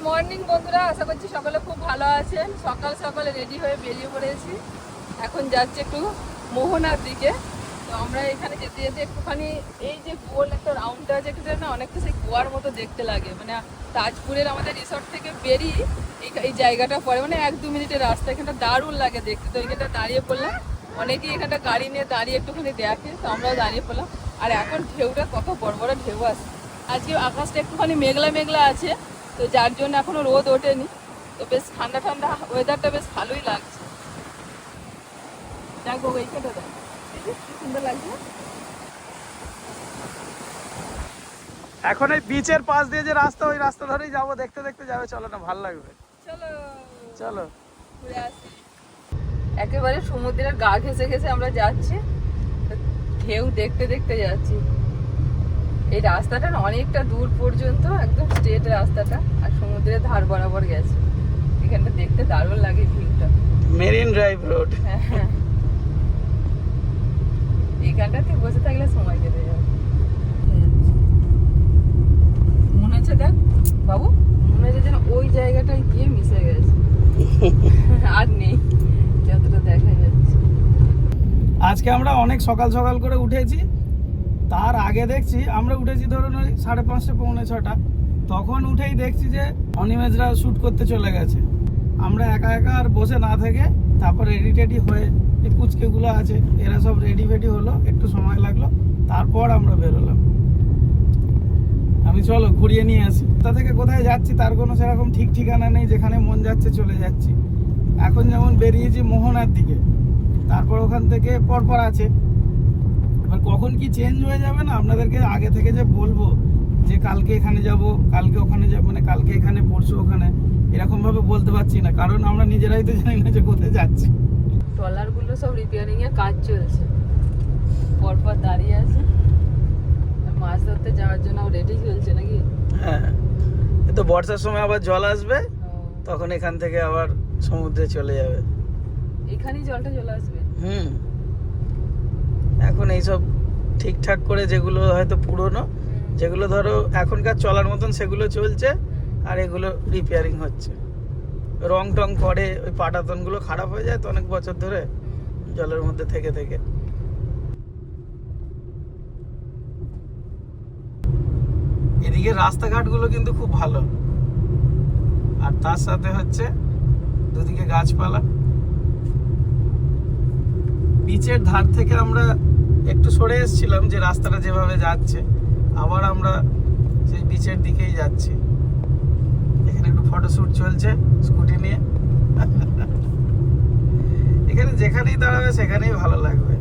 Morning বন্ধুরা, আশা করছি সকলে খুব ভালো আছেন। সকাল সকালে রেডি হয়ে বেরিয়ে পড়েছি। এখন যাচ্ছি একটু মোহনার দিকে। তো আমরা এখানে যেতে যেতে একটুখানি এই যে গোল একটা রাউন্ডটা আছে, একটু না অনেকটা সেই গোয়ার মতো দেখতে লাগে। মানে তাজপুরের আমাদের রিসর্ট থেকে বেরিয়ে এই জায়গাটা পড়ে, মানে 1-2 মিনিটের রাস্তা। এখানটা দারুণ লাগে দেখতে। তো এখানটা দাঁড়িয়ে পড়লাম, অনেকেই এখানটা গাড়ি নিয়ে দাঁড়িয়ে একটুখানি দেখে, তো আমরাও দাঁড়িয়ে পড়লাম। আর এখন ঢেউটা কত বড় বড় ঢেউ আসে। আজকে আকাশটা একটুখানি মেঘলা মেঘলা আছে, তো যার জন্য এখনো রোদ ওঠেনি। তো বেশ ঠান্ডা ঠান্ডা ওয়েদারটা বেশ ভালোই লাগছে। দেখো এইখানটা দেখ, কি সুন্দর লাগছে। এখন এই বিচের পাশ দিয়ে যে রাস্তা, ওই রাস্তা ধরেই যাবো, দেখতে দেখতে যাবে। চলো না, ভালো লাগবে। চলো চলো ঘুরে আসি। একেবারে সমুদ্রের গা ঘেঁষে ঘেঁষে আমরা যাচ্ছি, ঢেউ দেখতে দেখতে যাচ্ছি। এই রাস্তাটা অনেকটা দূর পর্যন্ত, একদম স্ট্রেট রাস্তাটা, আর সমুদ্রের ধার বরাবর গেছে। এখানটা দেখতে দারুণ লাগে ভিউটা। Marine drive road. হ্যাঁ, এখানটাতে বসে থাকলে সময় কেটে যাবে। মনে হচ্ছে, দেখ বাবু, মনে হচ্ছে যেন ওই জায়গাটায় গিয়ে মিশে গেছে। আর নেই, যতটা দেখা যাচ্ছে। আজকে আমরা অনেক সকাল সকাল করে উঠেছি। তার আগে দেখছি, আমরা উঠেছি ধরুন ওই 5:30 পৌনে 6টা। তখন উঠেই দেখছি যে অনিমেজরা শ্যুট করতে চলে গেছে। আমরা একা একা আর বসে না থেকে তারপর রেডি টেডি হয়ে, এই পুচকেগুলো আছে এরা সব রেডি ফেডি হলো, একটু সময় লাগলো, তারপর আমরা বেরোলাম। আমি চলো ঘুরিয়ে নিয়ে আসি। তা থেকে কোথায় যাচ্ছি তার কোনো সেরকম ঠিক ঠিকানা নেই, যেখানে মন যাচ্ছে চলে যাচ্ছি। এখন যেমন বেরিয়েছি মোহনার দিকে, তারপর ওখান থেকে পরপর আছে। এবার কখন কি চেঞ্জ হয়ে যাবে না, আপনাদেরকে আগে থেকে যে বলবো যে কালকে এখানে যাব, কালকে ওখানে যাব, মানে কালকে এখানে পরশু ওখানে, এরকম ভাবে বলতে পারছি না, কারণ আমরা নিজেরাই তো জানি না যে কোথায় যাচ্ছি। ট্রলারগুলো সব রিপেয়ারিং এর কাজ চলছে, পরপর দাঁড়িয়ে আছে। মাছ ধরতে যাওয়ার জন্য রেডি চলছে নাকি? হ্যাঁ, তো বর্ষার সময় আবার জল আসবে, তখন এখান থেকে আবার সমুদ্রে চলে যাবে। এখানেই জলটা চলে আসবে। এখন এইসব ঠিকঠাক করে, যেগুলো হয়তো পুরনো, যেগুলো ধরো এখনকার চলার মতন, সেগুলো চলছে, আর এগুলো রিপেয়ারিং হচ্ছে। রং টং করে ওই পাটাতনগুলো খারাপ হয়ে যায় তো অনেক বছর ধরে জলের মধ্যে থেকে থেকে। এদিকে রাস্তাঘাটগুলো কিন্তু খুব ভালো, আর তার সাথে হচ্ছে দুদিকে গাছপালা। বিচের ধার থেকে আমরা একটু সরে এসেছিলাম, যে রাস্তাটা যেভাবে যাচ্ছে, আবার আমরা সেই বিচের দিকেই যাচ্ছি। এখানে একটু ফটোশুট চলছে স্কুটি নিয়ে। এখানে যেখানেই দাঁড়াবে সেখানেই ভালো লাগবে।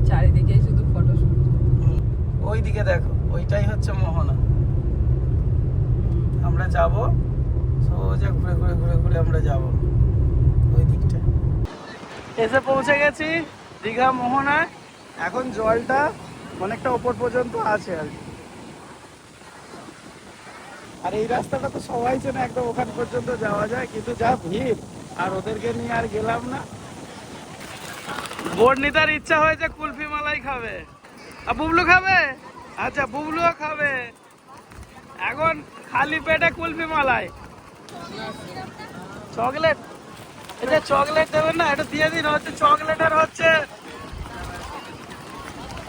চারিদিকেই শুধু ফটোশুট। ওই দিকে দেখো, ওইটাই হচ্ছে মোহনা। আমরা যাব সোজা ঘুরে ঘুরে ঘুরে ঘুরে আমরা যাব ওই দিকটা। এসে পৌঁছে গেছি দীঘা মোহনায়। এখন জলটা অনেকটা ওপর পর্যন্ত আছে আর কি। আর এই রাস্তাটা তো সবাই চেনে, একদম ওখান পর্যন্ত যাওয়া যায়, কিন্তু যা ভিড়, আর ওদেরকে নিয়ে আর গেলাম না। বর্ণিতার ইচ্ছা হয়েছে কুলফি মালাই খাবে, আর বুবলু খাবে। আচ্ছা, বুবলুও খাবে। এখন খালি পেটে কুলফি মালাই, চকলেট। এটা চকলেট দেবেন না, এটা দিয়ে দিন। হচ্ছে চকলেটের হচ্ছে,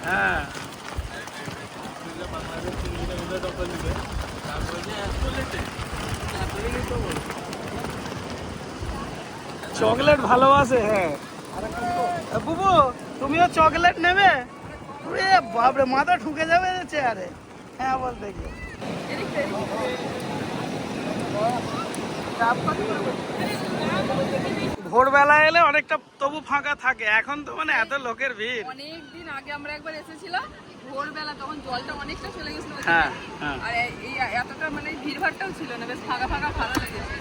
হ্যাঁ, চকলেট ভালোবাসে। হ্যাঁ, বুবু তুমিও চকলেট নেবে? বাপরে, মাথা ঢুকে যাবে চেয়ারে। হ্যাঁ বল দেখি। ভোরবেলা এলে অনেকটা তবু ফাঁকা থাকে, এখন তো মানে এত লোকের ভিড়। অনেকদিন আগে আমরা একবার এসেছিলাম ভোরবেলা, তখন জলটা অনেকটা চলে গেছিল। হ্যাঁ, হ্যাঁ। আর এই এতটা মানে ভিড় ভাড়টাও ছিল না, বেশ ফাঁকা ফাঁকা ভালো লেগেছে।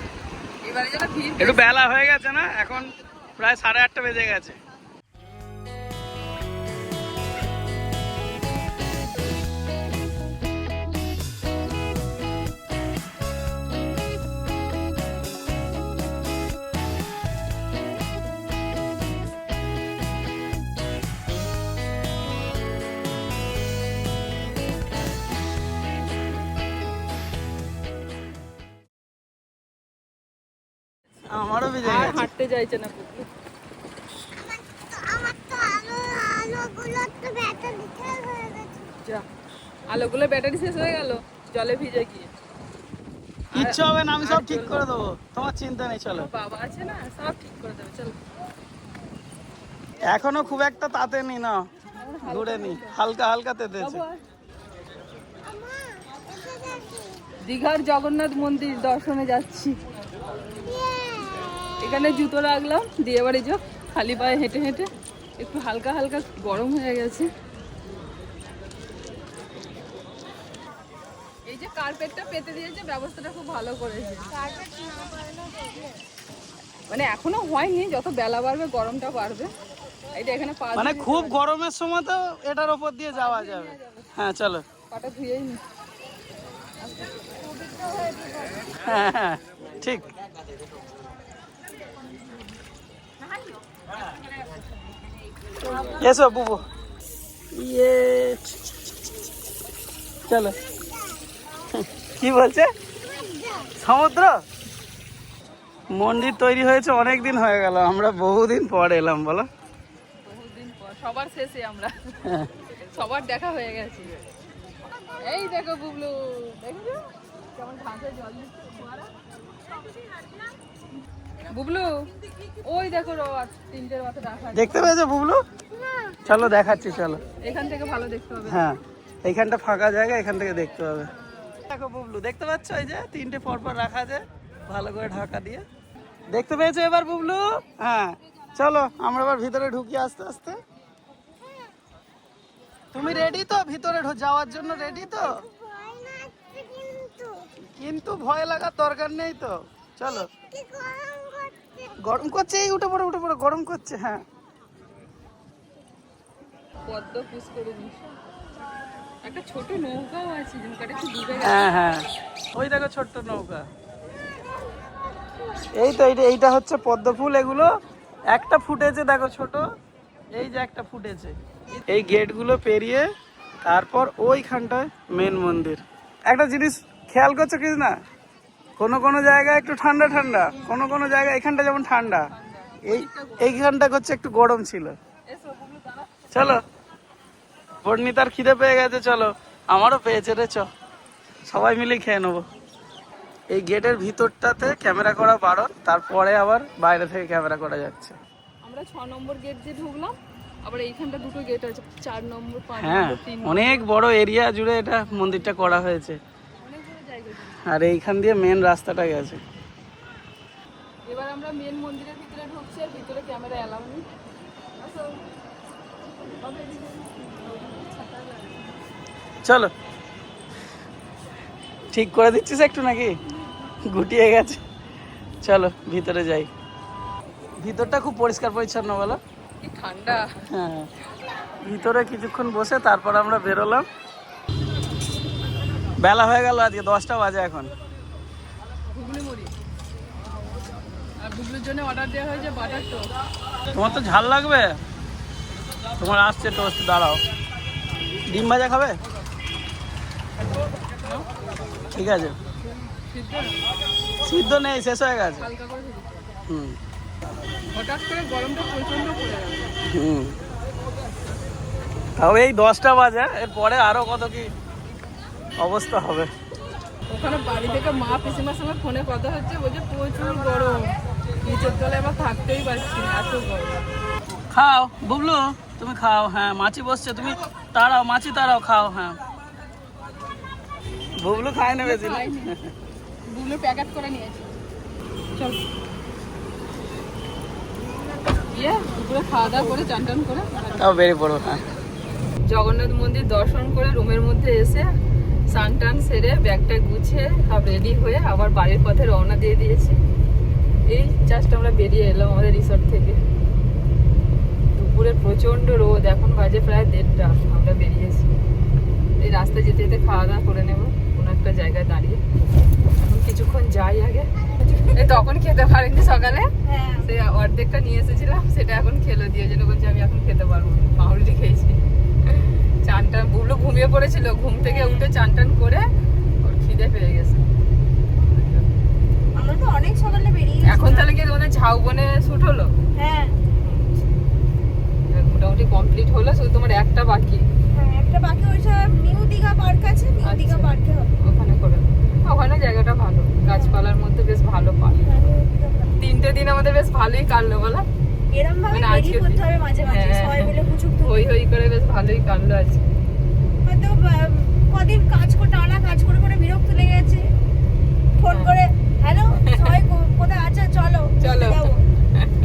এবারে যেন ভিড়, একটু বেলা হয়ে গেছে না, এখন প্রায় 8:30 বেজে গেছে। আমারও ভিজে আর গেছে। হাঁটতে চাইছে না বুবলু। যা, আলোগুলো ব্যাটারি শেষ হয়ে গেল জলে ভিজে গিয়ে। কিচ্ছু হবে না, আমি সব আর ঠিক চলবে করে না। দেবো, তোমার চিন্তা নেই। চলো, আমার বাবা আছে না, সব ঠিক করে দেবে। চলো এখনো খুব একটা তাতে নি না, ঘুরে নি, হালকা হালকা তেতেছে। বাবা, দীঘার জগন্নাথ মন্দির দর্শনে যাচ্ছি। এখানে জুতো রাখলাম দিয়ে বাড়ি যাও, খালি পায়ে হেঁটে হেঁটে একটু হালকা হালকা গরম হয়ে গেছে। এই যে কার্পেটটা পেতে দিয়েছে, ব্যবস্থাটা খুব ভালো করেছে। মানে এখনো হয়নি, যত বেলা বাড়বে গরমটা বাড়বে। এইটা এখানে পা মানে ধুয়ে খুব গরমের সময় তো এটার ওপর দিয়ে যাওয়া যাবে। হ্যাঁ চলো। পাটা ধুয়েই নি। হ্যাঁ হ্যাঁ ঠিক। এসো বুবু, ইয়ে চলো। কি বলছে? সমুদ্র মন্দির তৈরি হয়েছে অনেক দিন হয়ে গেল, আমরা বহুদিন পর এলাম বলো। বহুদিন পর সবার শেষে আমরা, হ্যাঁ। সবার দেখা হয়ে গেছে। এই দেখো বুবলু, দেখেছো কেমন ঘাসে জল দিচ্ছে ফোয়ারা? বুবলু ওই দেখো রথ, তিনটের মাথা রাখা আছে। দেখতে পেয়েছো বুবলু? চলো দেখাচ্ছি, চলো। এখান থেকে ভালো দেখতে হবে। হ্যাঁ, এইখানটা ফাঁকা জায়গা, এখান থেকে দেখতে হবে। দেখো বুবলু, দেখতে পাচ্ছ এই যে তিনটে পরপর রাখা আছে ভালো করে ঢাকা দিয়ে। দেখতে পেয়েছো এবার বুবলু? হ্যাঁ চলো আমরা এবার ভিতরে ঢুকি আস্তে আস্তে। তুমি রেডি তো ভিতরে যাওয়ার জন্য? রেডি তো? কিন্তু ভয় লাগার দরকার নেই তো, চলো। গরম করছে, এই উঠে পড়ো উঠে পড়ো, গরম করছে। হ্যাঁ পদ্ম পুষ করে নিস। একটা ছোট নৌকাও আছে, নৌকাটা একটু ডুবে গেছে। হ্যাঁ হ্যাঁ, ওই দেখো ছোট্ট নৌকা। এই তো এইটা হচ্ছে পদ্ম ফুল। এগুলো একটা ফুটেছে দেখো ছোট, এই যে একটা ফুটেছে। এই গেটগুলো পেরিয়ে তারপর ওইখানটায় মেন মন্দির। একটা জিনিস খেয়াল করছো কি না, কোনো কোনো জায়গায় একটু ঠান্ডা ঠান্ডা, কোনো কোনো জায়গায় এখানটা যেমন ঠান্ডা, এইখানটা হচ্ছে একটু গরম ছিল। এসো বুবলু দাঁড়া। চলো, বর্ণিতার খিদে পেয়ে গেছে, চলো। আমারও পেয়েছে রে, চ সবাই মিলে খেয়ে নেবো। এই গেটের ভিতরটাতে ক্যামেরা করা বারণ, তারপরে আবার বাইরে থেকে ক্যামেরা করা যাচ্ছে। আমরা 6 নম্বর গেট দিয়ে ঢুকলাম, আবার এইখানটা দুটো গেট আছে, 4 নম্বর 5 হ্যাঁ, নম্বর 3 নম্বর, অনেক বড় এরিয়া জুড়ে এটা মন্দিরটা করা হয়েছে। অনেক বড় জায়গা জুড়ে। আর এইখান দিয়ে মেন রাস্তাটা গেছে। এবার আমরা মেন মন্দিরের ভিতরে ঢুকছি, আর ভিতরে ক্যামেরা এলাও নেই। আসো। চলো, ঠিক করে দিচ্ছিস একটু নাকি? গুটিয়ে গেছে। চলো ভিতরে যাই। ভিতরটা খুব পরিষ্কার পরিচ্ছন্ন বলো। কি ঠান্ডা। হ্যাঁ, ভিতরে কিছুক্ষণ বসে তারপর আমরা বেরোলাম। বেলা হয়ে গেল, আজকে 10টা বাজে এখন। ঘুগনি মুড়ি আর বুবলুর জন্য অর্ডার দেওয়া হয়েছে বাটার টোস্ট। তোমার তো ঝাল লাগবে, তোমার আসছে টোস্ট। দাঁড়াও, ডিম ভাজা খাবে? ঠিক আছে। সিদ্ধ না, সিদ্ধ নেই, শেষ হয়ে গেছে। হালকা করে ভেজে। হুম হঠাৎ করে গরমটা প্রচন্ড পড়ে গেল। হুম, তাও এই 10টা বাজে, এরপরে আরো কত কি অবস্থা হবে। ওখানে বাড়ি থেকে মা পিসিমার সঙ্গে ফোনে কথা হচ্ছে, বলছে প্রচুর গরম, নিচের তলায় আবার থাকতেই পারছি না, এত গরম। খাও বুবলু, তুমি খাও। হ্যাঁ, মাছি বসছে, তুমি তাড়াও, মাছি তাড়াও, খাও। হ্যাঁ, বুবলু খায় না বেশি না। বুবলু প্যাকেট করে নিয়েছি। চল গিয়ে দুপুরে খাওয়া দাওয়া করে চান টান করে তাও বেরিয়ে পড়ো। হ্যাঁ, জগন্নাথ মন্দির দর্শন করে রুমের মধ্যে এসে স্নান টান সেরে ব্যাগটা গুছিয়ে সব রেডি হয়ে আবার বাড়ির পথে রওনা দিয়ে দিয়েছি। এই জাস্ট আমরা বেরিয়ে এলাম আমাদের রিসর্ট থেকে। দুপুরে প্রচন্ড রোদ, এখন বাজে প্রায় 1:30। আমরা বেরিয়েছি, এই রাস্তায় যেতে যেতে খাওয়া দাওয়া করে নেবো কোনো একটা জায়গায় দাঁড়িয়ে। এখন কিছুক্ষণ যাই আগে। এই তখন খেতে পারিনি সকালে, সে অর্ধেকটা নিয়ে এসেছিলাম, সেটা এখন খেলো দিয়ে জন্য বলছি আমি এখন খেতে পারবো না, পাউরুটি খেয়েছি। চান টান বুবলু ঘুমিয়ে পড়েছিল, ঘুম থেকে উঠে চান টান করে ওর খিদে পেয়ে গেছে। আমরা তো অনেক সকালে বেরিয়ে এখন তাহলে কি কমপ্লিট হলো, শুধু তোমার একটা বাকি। হ্যাঁ একটা বাকি, ওইটা নিউ দীঘা পার্ক আছে, নিউ দীঘা আচ্ছা। পার্কে হবে। ওখানে করে দেবো। ওখানে জায়গাটা ভালো, গাছপালার মধ্যে বেশ ভালো পার্ক। হ্যাঁ, নিউ দীঘা পার্ক। 3টে দিন আমাদের বেশ ভালোই কাটলো বলো। এরম ভাবে মানে দেরি আজকের করতে হবে মাঝে মাঝে, হ্যাঁ, সবাই মিলে পুচুক হই হই করে বেশ ভালোই কাটলো আজকে। হয়তো কদিন কাজ করে টানা কাজ করে করে বিরক্ত লেগে গেছে, ফোন করে হ্যালো সবাই কোথায় আছে, চলো চলো। যাবো,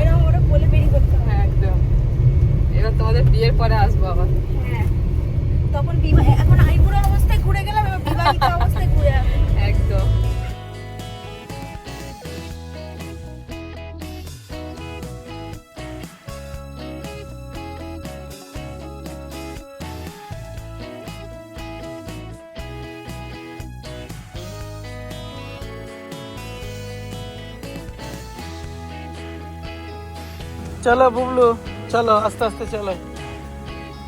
এরকম ওরা বলে বেরিয়ে করতে হবে। হ্যাঁ একদম। এবার তোমাদের বিয়ের পরে আসবো আবার। হ্যাঁ তখন এখন আইবুড়ো অবস্থায় ঘুরে গেলাম, এবার বিবাহিত অবস্থায় ঘুরে আসবো। একদম। চলো বুবলু, চলো আস্তে আস্তে চলো।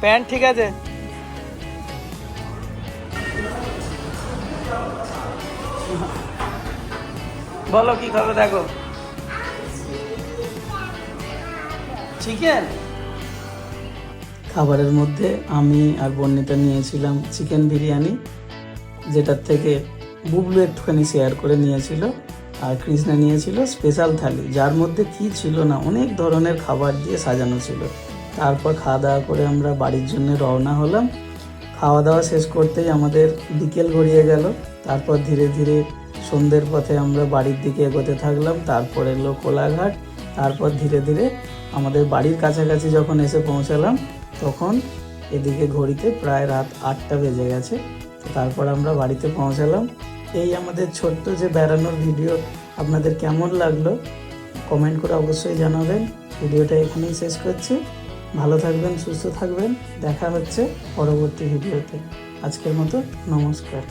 প্যান্ট ঠিক আছে? বলো কি খাবে, দেখো। চিকেন খাবারের মধ্যে আমি আর বর্ণিতা নিয়েছিলাম চিকেন বিরিয়ানি, যেটার থেকে বুবলু একটুখানি শেয়ার করে নিয়েছিল, আর কৃষ্ণা নিয়েছিল স্পেশাল থালি, যার মধ্যে কি ছিল না, অনেক ধরনের খাবার দিয়ে সাজানো ছিল। তারপর খাওয়া দাওয়া করে আমরা বাড়ির জন্য রওনা হলাম। খাওয়া দাওয়া শেষ করতেই আমাদের বিকেল গড়িয়ে গেল। তারপর ধীরে ধীরে সন্ধ্যের পথে আমরা বাড়ির দিকে এগোতে থাকলাম। তারপর এলো কোলাঘাট। তারপর ধীরে ধীরে আমাদের বাড়ির কাছাকাছি যখন এসে পৌঁছালাম, তখন এদিকে ঘড়িতে প্রায় রাত 8টা বেজে গেছে। তো তারপর আমরা বাড়িতে পৌঁছালাম। এই আমাদের ছোট্ট যে বেড়ানোর ভিডিও আপনাদের কেমন লাগলো কমেন্ট করে অবশ্যই জানাবেন। ভিডিওটা এখানেই শেষ করছি। ভালো থাকবেন, সুস্থ থাকবেন। দেখা হচ্ছে পরবর্তী ভিডিওতে। আজকের মতো নমস্কার।